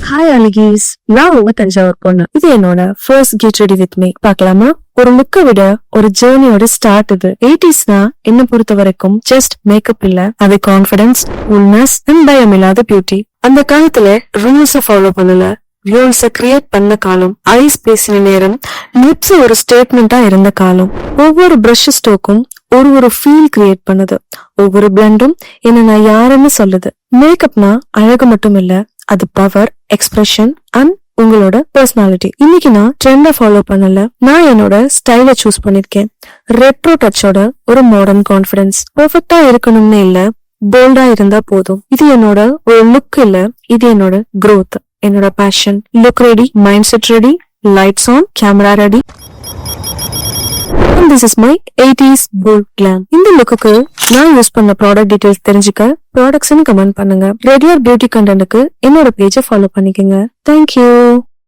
Hi அழகீஸ், நான் உங்க தஞ்சாவூர் பொண்ணு. இது என்னோட first get ready with me. பார்க்கலாமா? ஒரு லுக்கை விட ஒரு ஜேர்னியோட ஸ்டார்ட் இது. 80sனா என்ன பொறுத்த வரைக்கும் ஜஸ்ட் மேக்கப் இல்ல, அது கான்பிடன்ஸ், ஃபுல்னஸ் அண்ட் பயம் இல்லாத பியூட்டி. அந்த காலத்துல ரூல்ஸ் ஃபாலோ பண்ணல, ரூல்ஸ் கிரியேட் பண்ண காலம். ஐஸ் பேசின நேரம், லிப்ஸ் ஒரு ஸ்டேட்மெண்டா இருந்த காலம். ஒவ்வொரு பிரஷ் ஸ்ட்ரோக்கும் ஒரு ஃபீல் கிரியேட் பண்ணுது. ஒவ்வொரு பிளண்டும் என்ன நான் யாருன்னு சொல்லுது. மேக்கப்னா அழகு மட்டும் இல்ல, அது பவர், எக்ஸ்பிரஷன் அண்ட் உங்களோட பர்சனாலிட்டி. இன்னைக்கு நான் ட்ரெண்ட ஃபாலோ பண்ணல, நான் என்னோட ஸ்டைல சூஸ் பண்ணிருக்கேன். ரெட்ரோ டச்சோட ஒரு மாடர்ன் கான்பிடன்ஸ். பெர்ஃபெக்ட்டா இருக்கணும்னு இல்ல, போல்டா இருந்தா போதும். இது என்னோட ஒரு லுக் இல்ல, இது என்னோட growth, என்னோட passion. Look ready, mind set ready, lights on, camera ready. And this is my 80s bold glam. இந்த லுக்குக்கு நான் யூஸ் பண்ண ப்ராடக்ட் டீடைல்ஸ் தெரிஞ்சுக்க ப்ராடக்ட்ஸ்னு கமெண்ட் பண்ணுங்க. ரெகுலர் பியூட்டி கண்டென்ட்க்கு என்னோட பேஜை ஃபாலோ பண்ணிக்கங்க. தேங்க்யூ.